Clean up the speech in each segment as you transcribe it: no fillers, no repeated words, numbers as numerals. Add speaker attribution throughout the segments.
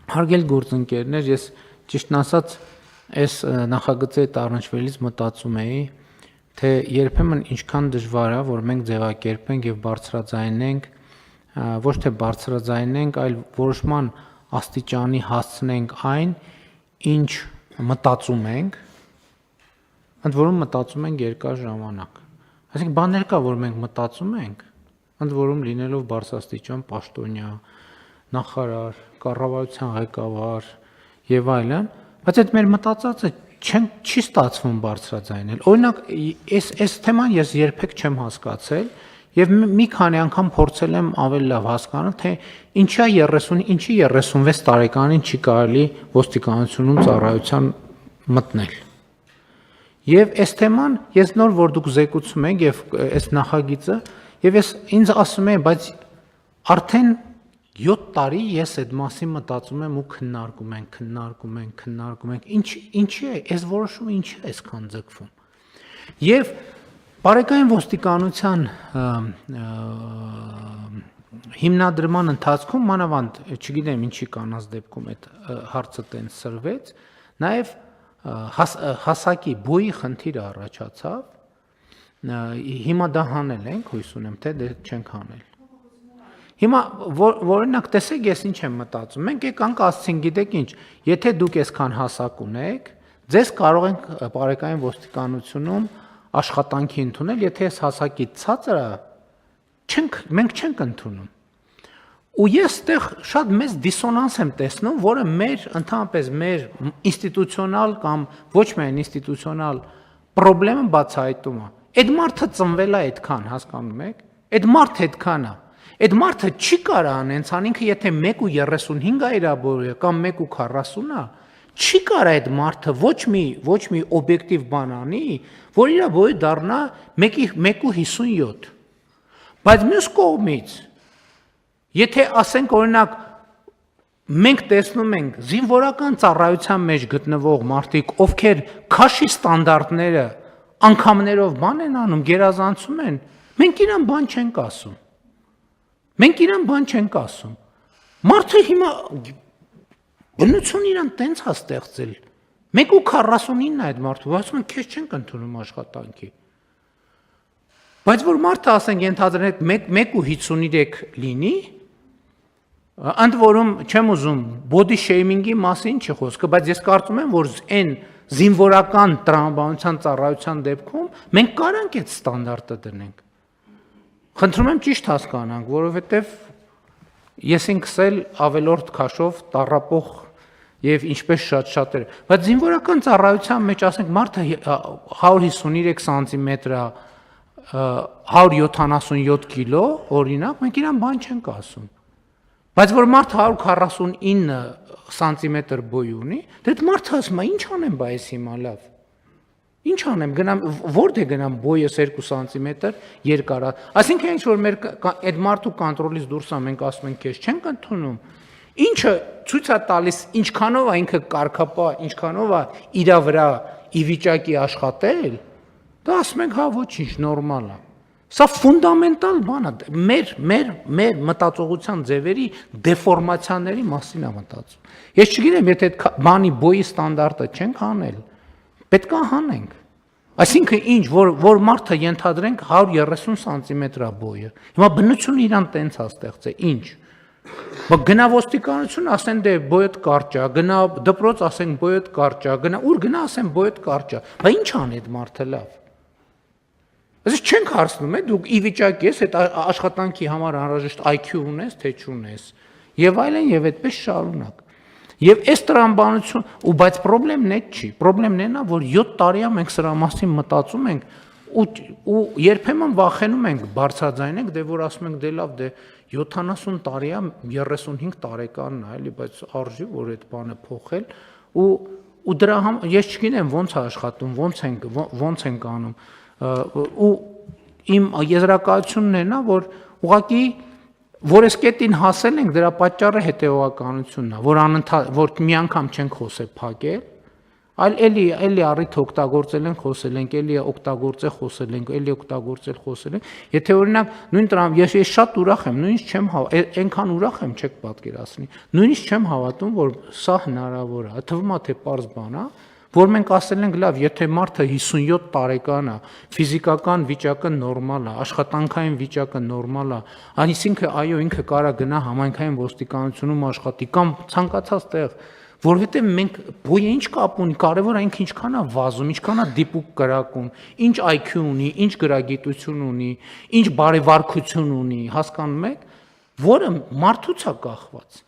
Speaker 1: Հարգելի գործընկերներ, ես ճիշտն ասած այս նախագծի հետ առնչվելիս մտածում էի, թե երբեմն ինչքան դժվար է, որ մենք ձևակերպենք եւ բարձրաձայնենք, ոչ թե բարձրաձայնենք, այլ որոշման աստիճանի հասցնենք այն, ինչ մտածում ենք, ընդ որում մտածում ենք երկար ժամանակ։ Այսինքն բաներ կա, որ մենք մտածում ենք, ընդ որում լինելով բարձրաստիճան պաշտոնյա, նախարար, կառավարության ղեկավար եւ այլն, բայց այդ մեր մտածածը չի ստացվում բարձրաձայնել։ Օրինակ, այս թեման ես երբեք չեմ հասկացել եւ մի քանի անգամ փորձել եմ ավելի լավ հասկանալ, թե ինչի 36 տարեկանին չի կարելի ոստիկանությունում ծառայության մտնել։ Եվ այս թեման ես նոր որ դուք զեկուցում եք եւ այս նախագիծը եւ ես ինձ ասում եմ, բայց արդեն 7 տարի ես այդ մասին մտածում եմ ու քննարկում ենք, ինչի է, այս որոշումը ինչի է այսքան ձգվում։ Եվ բարեկային ոստիկանության հիմնադրման ընթացքում մանավանդ, չգիտեմ ինչի կանանց դեպքում այդ հարցը տենց սրվեց, նաև հասակի բույի խնդիրը առաջացավ, հիմա դա հանել ենք, հույս ունեմ, թե դե չենք հանել։ Հիմա օրինակ տեսեք ես ինչ եմ մտածում, մենք եկանք ասցին գիտեք ինչ, եթե դուք այսքան հասակ ունեք, ձեզ կարող ենք բարեկային ոստիկանությունում աշխատանքի ընդունել, եթե այս հասակի ցածրը մենք չենք ընդունում։ Ու ես այդտեղ շատ մեծ դիսոնանս եմ տեսնում, որը ընդհանրապես մեր ինստիտուցիոնալ կամ ոչ միայն ինստիտուցիոնալ խնդիրը բացահայտում է։ Այդ մարդը ծնվել է այդքան, հասկանում եք։ Այդ մարդը այդքան է։ Այդ մարդը չի կարող անենցան ինքը եթե 1.35 է իր բոյը կամ 1.40 է, չի կարող այդ մարդը ոչ մի օբյեկտիվ բան անի, որ իր բոյը դառնա 1.57։ Բայց մյուս կողմից, եթե ասենք օրինակ մենք տեսնում ենք զինվորական ծառայության մեջ գտնվող մարդիկ, ովքեր քաշի ստանդարտները անգամներով բան են անում, գերազանցում են, մենք իրան բան չենք ասում։ Մարդը հիմա բնություն իրան տենց է ստեղծել։ 1.49 է այդ մարդու, ասում են քեզ չենք ընդունում աշխատանքի։ Բայց որ մարդը ասենք ենթադրենք 1.53 լինի, ընդ որում չեմ ուզում body shaming-ի մասին չի խոսքը, բայց ես կարծում եմ, որ այն զինվորական տրամաբանության ծառայության դեպքում մենք կարանք այդ ստանդարտը դնենք։ Խնդրում եմ ճիշտ հասկանանք, որովհետև ես ինքս էլ ավելորդ քաշով տառապող եւ ինչպես շատերը, բայց զինվորական ծառայության մեջ ասենք մարդը 153 սանտիմետր 177 կիլո, օրինակ, մենք իրան բան չենք ասում։ Բայց որ մարդը 149 սանտիմետր բոյ ունի, դե այդ մարդը ասում է, ինչ անեմ բայս հիմա լավ։ Ինչ անեմ, գնամ որտե գնամ բոյս 2 սանտիմետր երկար է։ Այսինքն ինչ որ մեր այդ մարդու կոնտրոլից դուրս է, մենք ասում ենք, քեզ չենք ընդունում։ Ինչը ցույց է տալիս ինչքանով է ինքը կարգապահ, ինչքանով է իր վրա ի վիճակի աշխատել, դա ասում ենք, հա ոչինչ, նորմալ է։ Սա ֆունդամենտալ բան է, մեր մտածողության ձևերի դեֆորմացիաների մասին է մտածում։ Ես չգիտեմ, եթե այդ բանի բոյի ստանդարտը չենք հանել, պետք է հանենք։ Այսինքն ինչ, որ մարդը ենթադրենք 130 սանտիմետր է բոյը։ Հիմա բնությունը իրան տենց է ստեղծել, ինչ։ Բայց գնա ոստիկանություն, ասեն դե բոյդ կարճ է, գնա դպրոց, ասեն բոյդ կարճ է, գնա ուր գնա, ասեն բոյդ կարճ է։ Բայց ինչ անի այդ մարդը լավ։ Այսինքն չենք հարցնում, դուք ի վիճակի ես այդ աշխատանքի համար անհրաժեշտ IQ ունես, թե չունես։ Եվ այլն եւ այդպես շարունակ։ Եվ այս տրամաբանություն, ու բայց խնդրեմն այդ չի, խնդրեմն այն է, որ 7 տարի է մենք սրա մասին մտածում ենք ու երբեմն վախենում ենք բարձրաձայնենք, դե որ ասում ենք դե լավ, դե 70 տարի է, 35 տարեկանն է, էլի, բայց արժի որ այդ բանը փոխել ու դրա համար ես չգիտեմ ոնց է աշխատում, ոնց ենք անում ու իմ եզրակացությունն է, որ ուղղակի որ այս կետին հասել ենք, դրա պատճառը հետևողականությունն է, որ մի անգամ չենք խոսել փակել, այլ էլի առիթ օգտագործել ենք, խոսել ենք, էլի օգտագործել խոսել ենք, էլի օգտագործել խոսել ենք։ Եթե օրինակ նույն տրամ ես շատ ուրախ եմ, նույնիսկ չեմ այնքան ուրախ եմ, չեք պատկերացնի։ Նույնիսկ չեմ հավատում, որ սա հնարավոր է։ Թվում է թե պարզ բան է, որ մենք ասել ենք լավ, եթե մարդը 57 տարեկան է, ֆիզիկական վիճակը նորմալ է, աշխատանքային վիճակը նորմալ է, այսինքն այո, ինքը կարա գնա համայնքային ոստիկանությունում աշխատի կամ ցանկացած տեղ, որովհետև մենք բոյը ինչ կապ ունի, կարևորը ինքը ինչքան է վազում, ինչքան է դիպուկ կրակում, ինչ IQ ունի, ինչ գրագիտություն ունի, ինչ բարեվարքություն ունի, հասկանում եք, որը մարդուց է կախված։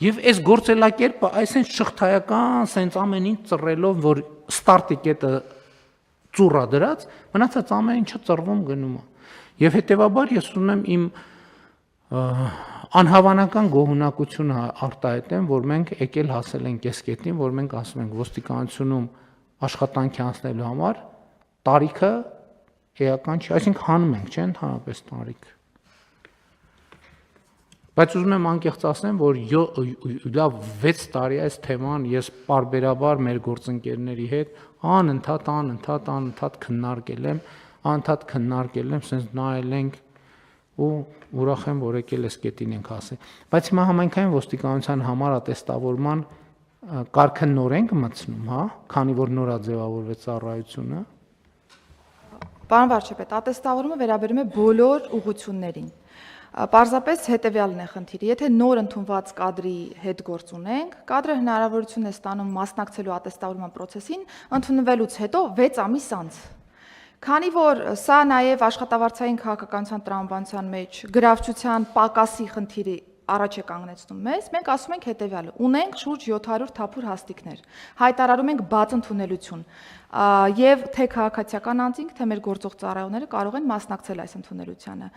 Speaker 1: Եվ այս գործելակերպը այսինքն շղթայական, սենց ամեն ինչ ծռելով, որ ստարտի կետը ծուռա դրած, մնացած ամեն ինչը ծռվում գնում է։ Եվ հետևաբար ես ուզում եմ իմ անհավանական գոհունակությունը արտահայտեմ, որ մենք եկել հասել ենք այս կետին, որ մենք ասում ենք ոստիկանությունում աշխատանքի անցնելու համար տարիքը էական չի, այսինքն հանում ենք, չէ՞, ընդհանրապես տարիք։ Բայց ուզում եմ անկեղծ ասեմ, որ լավ 6 տարի այս թեման ես պարբերաբար մեր գործընկերների հետ անընդհատ քննարկել եմ, սենց նայել ենք ու ուրախ եմ, որ եկել այս կետին ենք հասել։ Բայց հիմա համայնքային ոստիկանության համար ատեստավորման կարգը նոր ենք մտցնում, հա, քանի որ նոր է ձևավորվեց ծառայությունը։
Speaker 2: Պարոն վարչապետ, ատեստավորումը վերաբերում է բոլոր ուղղություններին։ Պարզապես հետևյալն է խնդիրը, եթե նոր ընդունված կադրի հետ գործ ունենք, կադրը հնարավորություն է ստանում մասնակցելու ատեստավորման process-ին ընդունվելուց հետո 6 ամիս անց։ Քանի որ սա նաև աշխատավարձային քաղաքականության տրամաբանության մեջ գրավչության պակասի խնդիրի առաջ է կանգնեցնում մեզ, մենք ասում ենք հետևյալը. ունենք շուրջ 700 թափուր հաստիկներ, հայտարարում ենք բաց ընդունելություն, եւ թե քաղաքացիական անձինք, թե մեր գործող ծառայողները կարող են մասնակցել այս ընդունելությանը։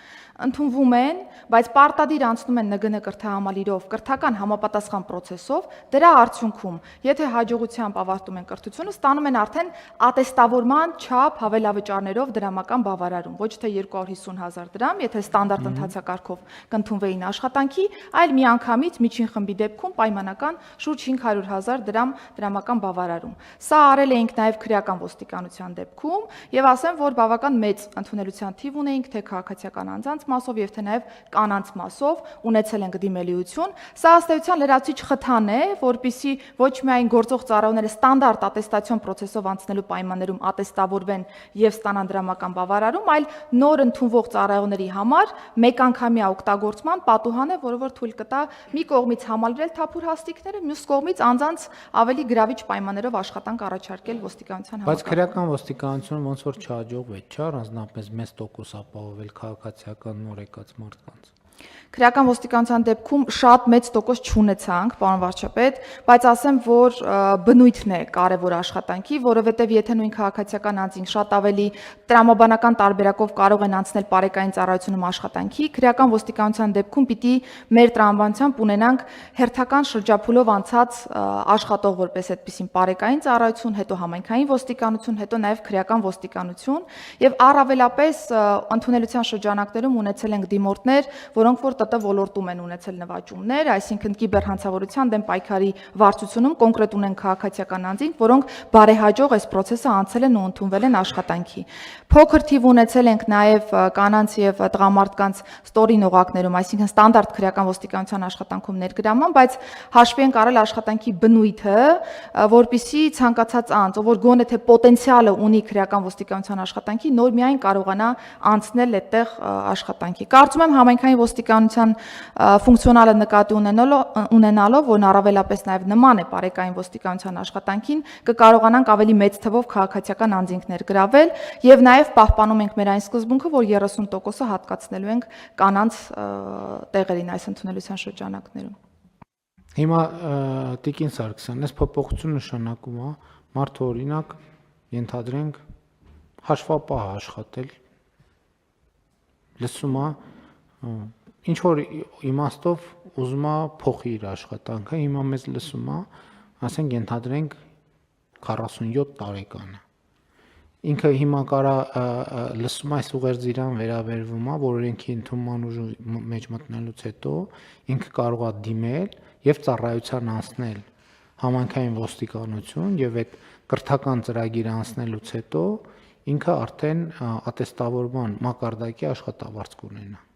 Speaker 2: Ընդունվում են, բայց պարտադիր անցնում են ՆԳՆ կրթահամալիրով, կրթական համապատասխան process-ով, դրա արդյունքում, եթե հաջողությամբ ավարտում են կրթությունը, ստանում են արդեն ատեստավորման չափ հավելավճարներով դրամական բավարարում, ոչ թե 250,000 դրամ, եթե ստանդարտ ընթացակարգով կընդունվեին աշխատանքի, այլ միանգամից միջին խմբի դեպքում պայմանական շուրջ 500,000 դրամ դրամական բավարարում։ Սա արել էինք նաև քրեական ոստիկանության դեպքում եւ ասեմ, որ բավական մեծ ընդունելության թիվ ունեինք թե քաղաքացիական անձանց մասով եւ թե նաեւ կանանց մասով ունեցել ենք դիմելիություն։ Սա ըստ էության լրացուցիչ խթան է, որպիսի ոչ միայն գործող ծառայողները ստանդարտ ատեստացիոն process-ով անցնելու պայմաններում ատեստավորվեն եւ ստանան դրամական բավարարում, այլ նոր ընդունվող ծառայողների համար մեկանգամյա օգտագործման պատուհան է, որը որ թույլ կտա մի կողմից համալրել թափուր հաստիկները, մյուս կողմից անձանց ավելի գրավիչ պայմաններով աշխատանք առաջարկել ոստիկանության համար։
Speaker 1: Բայց քրեական ոստիկանությունը ոնց որ չհաջողվեց, չէ՞, առանձնապես մեծ տոկոս ապահովել քաղաքացիական նոր եկած մարդկանց։
Speaker 2: Քրեական ոստիկանության դեպքում շատ մեծ տոկոս չունեցանք, պարոն վարչապետ, բայց ասեմ, որ բնույթն է կարևոր աշխատանքի, որովհետև եթե նույն քաղաքացիական անձին շատ ավելի տրամաբանական տարբերակով կարող են անցնել պարեկային ծառայությունում աշխատանքի, քրեական ոստիկանության դեպքում պիտի մեր տրամաբանությամբ ունենանք հերթական շրջափուլով անցած աշխատող որպես այդպիսին պարեկային ծառայություն, հետո համայնքային ոստիկանություն, հետո նաև քրեական ոստիկանություն, եւ առավելապես ընդունելության շրջանակներում ունեցել ենք դիմորդներ, որոնք որ ՏՏ ոլորտում են ունեցել նվաճումներ, այսինքն կիբերհանցավորության դեմ պայքարի վարչությունում կոնկրետ ունեն քաղաքացիական անձինք, որոնք բարեհաջող այս process-ը անցել են ու ընդունվել են աշխատանքի։ Փոքր թիվ ունեցել ենք նաև կանանց եւ տղամարդկանց ստորին օղակներում, այսինքն ստանդարտ քրեական ոստիկանության աշխատանքում ներգրավման, բայց հաշվի ենք առել աշխատանքի բնույթը, որպիսի ցանկացած անձ, ով որ գոնե թե պոտենցիալը ունի քրեական ոստիկանության աշխատանքի, նոր միայն կարողանա անցնել այդտեղ աշխատանքի։ Կարծում եմ համայնքային ոստիկանության ֆունկցիոնալը նկատի ունենալով, որն առավելապես նաև նման է պարեկային ոստիկանության աշխատանքին, կկարողանանք ավելի մեծ թվով քաղաքացիական անձինք ներգրավել եւ նաև պահպանում ենք մեր այն սկզբունքը, որ 30%-ը հատկացնելու ենք կանանց տեղերին այս ընդունելության շրջանակներում։
Speaker 1: Հիմա Տիկին Սարգսյան, այս փոփոխությունը նշանակում է մարդը օրինակ ենթադրենք հաշվապահ աշխատել, լսում է ինչ որ իմաստով ուզում է փոխի իր աշխատանքը, հիմա մեզ լսում է, ասենք ենթադրենք 47 տարեկան է։ Ինքը հիմա կարա լսում այս ուղերձիրան վերաբերվում է, որ օրենքի ընդունման ուժի մեջ մտնելուց հետո ինքը կարող է դիմել եւ ծառայության անցնել համայնքային ոստիկանություն եւ այդ կրթական ծրագիրը անցնելուց հետո ինքը արդեն ատեստավորման մակարդակի աշխատավարձ կունենա։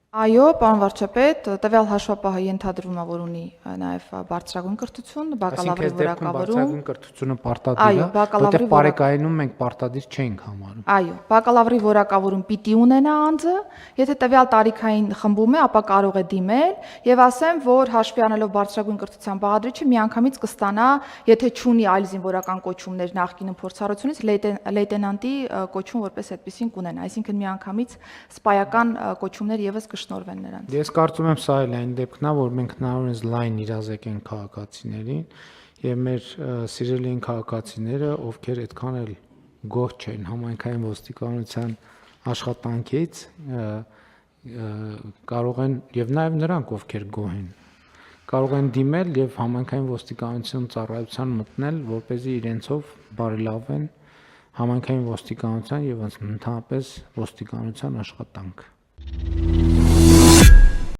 Speaker 2: Այո, պարոն վարչապետ, տվյալ հաշվապահը ենթադրվում է, որ ունի նաև բարձրագույն կրթություն, բակալավրի որակավորում։
Speaker 1: Բարձրագույն կրթությունը պարտադիր է, որտեղ բարեկայանում մենք պարտադիր չենք համարում։
Speaker 2: Այո, բակալավրի որակավորում պիտի ունենա անձը, եթե տվյալ տարիքային խմբում է, ապա կարող է դիմել եւ ասեմ, որ հաշվի առնելով բարձրագույն կրթության բաղադրիչը միանգամից կստանա, եթե չունի այլ զինվորական կոչումներ նախկինում փորձառությունից, լեյտենանտի կոչում որպես այդպեսին կունենա, այսինքն միանգամից սպայական կոչումներ եւս կշնորհվեն նրանց։
Speaker 1: Ես կարծում եմ սա էլ այն դեպքն է, որ մենք հնարավորինս լայն իրազեկենք քաղաքացիներին եւ մեր սիրելի քաղաքացիները, ովքեր այդքան էլ գոհ չեն համայնքային ոստիկանության աշխատանքից, կարող են եւ նաեւ նրանք, ովքեր գոհ են, կարող են դիմել եւ համայնքային ոստիկանություն ծառայության մտնել, որպեսզի իրենցով բարելավեն համայնքային ոստիկանության եւ ընդհանրապես ոստիկանության աշխատանքը։